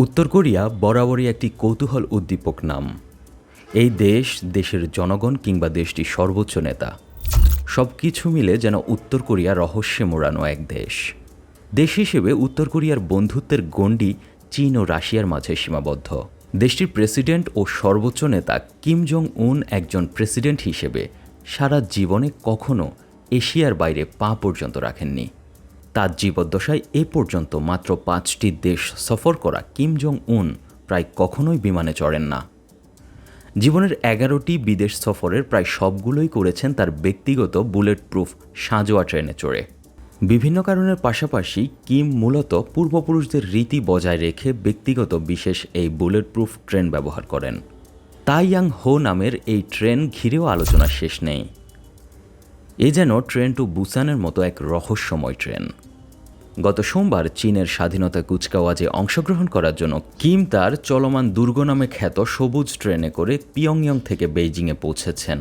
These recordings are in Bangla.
উত্তর কোরিয়া বরাবরই একটি কৌতূহল উদ্দীপক নাম। এই দেশ, দেশের জনগণ কিংবা দেশটির সর্বোচ্চ নেতা, সব কিছু মিলে যেন উত্তর কোরিয়া রহস্যে মোড়ানো এক দেশ। দেশ হিসেবে উত্তর কোরিয়ার বন্ধুত্বের গণ্ডি চীন ও রাশিয়ার মাঝে সীমাবদ্ধ। দেশটির প্রেসিডেন্ট ও সর্বোচ্চ নেতা কিম জং উন একজন প্রেসিডেন্ট হিসেবে সারা জীবনে কখনো এশিয়ার বাইরে পা পর্যন্ত রাখেননি। তার জীবদ্দশায় এ পর্যন্ত মাত্র 5টি দেশ সফর করা কিম জং উন প্রায় কখনোই বিমানে চড়েন না। জীবনের 11টি বিদেশ সফরের প্রায় সবগুলোই করেছেন তার ব্যক্তিগত বুলেট প্রুফ সাঁজোয়া ট্রেনে চড়ে। বিভিন্ন কারণের পাশাপাশি কিম মূলত পূর্বপুরুষদের রীতি বজায় রেখে ব্যক্তিগত বিশেষ এই বুলেট প্রুফ ট্রেন ব্যবহার করেন। তাইয়াং হো নামের এই ট্রেন ঘিরেও আলোচনা শেষ নেই। এ যেন ট্রেন টু বুসানের মতো এক রহস্যময় ট্রেন। গত সোমবার চীনের স্বাধীনতা কুচকাওয়াজে অংশগ্রহণ করার জন্য কিম তার চলমান দুর্গ নামে খ্যাত সবুজ ট্রেনে করে পিয়ংইয়ং থেকে বেইজিংয়ে পৌঁছেছেন।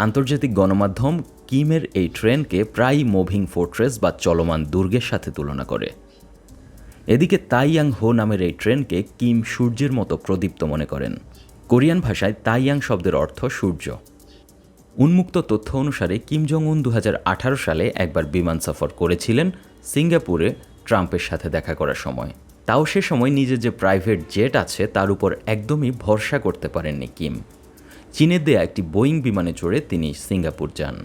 আন্তর্জাতিক গণমাধ্যম কিমের এই ট্রেনকে প্রায়ই মুভিং ফোর্ট্রেস বা চলমান দুর্গের সাথে তুলনা করে। এদিকে তাইয়াং হো নামের এই ট্রেনকে কিম সূর্যের মতো প্রদীপ্ত মনে করেন। কোরিয়ান ভাষায় তাইয়াং শব্দের অর্থ সূর্য। উন্মুক্ত তথ্য অনুসারে কিম জং উন 2018 সালে একবার বিমান সফর করেছিলেন সিঙ্গাপুরে ট্রাম্পের সাথে দেখা করার সময়। তাও সে সময় নিজের যে প্রাইভেট জেট আছে তার উপর একদমই ভরসা করতে পারেননি কিম। চীনের দেয়া একটি বোয়িং বিমানে চড়ে তিনি সিঙ্গাপুর যান।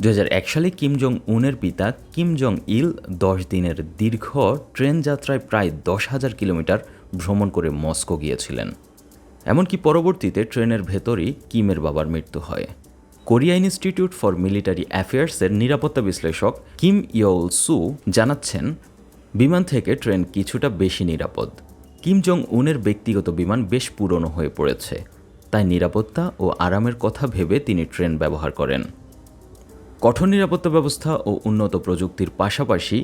2001 সালে কিম জং উনের পিতা কিম জং ইল 10 দিনের দীর্ঘ ট্রেন যাত্রায় প্রায় 10,000 কিলোমিটার ভ্রমণ করে মস্কো গিয়েছিলেন। এমনকি পরবর্তীতে ট্রেনের ভেতরই কিমের বাবার মৃত্যু হয়। কোরিয়া ইনস্টিটিউট ফর মিলিটারি অ্যাফেয়ার্সের নিরাপত্তা বিশ্লেষক কিম ইয়ল সু জানাচ্ছেন, বিমান থেকে ট্রেন কিছুটা বেশি নিরাপদ। কিম জং উনের ব্যক্তিগত বিমান বেশ পুরনো হয়ে পড়েছে, তাই নিরাপত্তা ও আরামের কথা ভেবে তিনি ট্রেন ব্যবহার করেন। কঠোর নিরাপত্তা ব্যবস্থা ও উন্নত প্রযুক্তির পাশাপাশি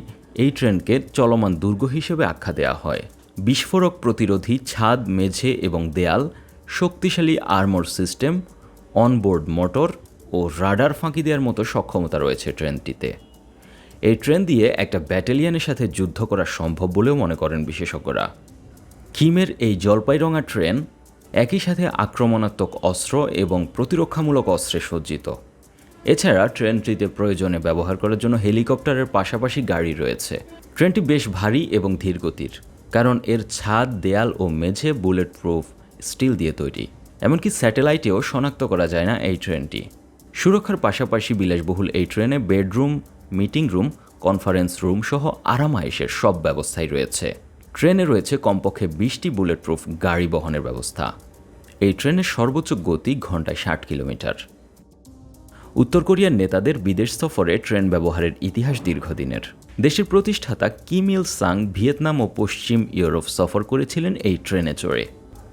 এই ট্রেনকে চলমান দুর্গ হিসেবে আখ্যা দেওয়া হয়। বিস্ফোরক প্রতিরোধী ছাদ, মেঝে এবং দেয়াল, শক্তিশালী আর্মর সিস্টেম, অনবোর্ড মোটর ও রাডার ফাঁকি দেওয়ার মতো সক্ষমতা রয়েছে ট্রেনটিতে। এই ট্রেন দিয়ে একটা ব্যাটালিয়নের সাথে যুদ্ধ করা সম্ভব বলেও মনে করেন বিশেষজ্ঞরা। কিমের এই জলপাই রঙা ট্রেন একই সাথে আক্রমণাত্মক অস্ত্র এবং প্রতিরক্ষামূলক অস্ত্রে সজ্জিত। এছাড়া ট্রেনটিতে প্রয়োজনে ব্যবহার করার জন্য হেলিকপ্টারের পাশাপাশি গাড়ি রয়েছে। ট্রেনটি বেশ ভারী এবং ধীরগতির, কারণ এর ছাদ, দেয়াল ও মেঝে বুলেট প্রুফ স্টিল দিয়ে তৈরি। এমনকি স্যাটেলাইটেও শনাক্ত করা যায় না এই ট্রেনটি। সুরক্ষার পাশাপাশি বিলাসবহুল এই ট্রেনে bedroom, meeting room, conference room সহ আরামায়েশের সব ব্যবস্থাই রয়েছে। ট্রেনে রয়েছে কমপক্ষে 20টি বুলেট প্রুফ গাড়ি বহনের ব্যবস্থা। এই ট্রেনের সর্বোচ্চ গতি ঘন্টায় 60 কিলোমিটার। উত্তর কোরিয়ার নেতাদের বিদেশ সফরে ট্রেন ব্যবহারের ইতিহাস দীর্ঘদিনের। দেশের প্রতিষ্ঠাতা কিম ইল সাং ভিয়েতনাম ও পশ্চিম ইউরোপ সফর করেছিলেন এই ট্রেনে চড়ে।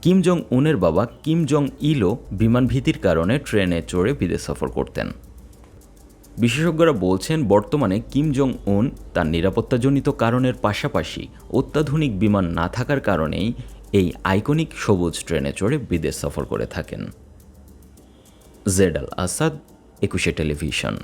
কিম জং উনের বাবা কিম জং ইলও বিমান ভীতির কারণে ট্রেনে চড়ে বিদেশ সফর করতেন। বিশেষজ্ঞরা বলছেন, বর্তমানে কিম জং উন তার নিরাপত্তাজনিত কারণের পাশাপাশি অত্যাধুনিক বিমান না থাকার কারণেই এই আইকনিক সবুজ ট্রেনে চড়ে বিদেশ সফর করে থাকেন। জেড আল আসাদ, 21 টেলিভিশন।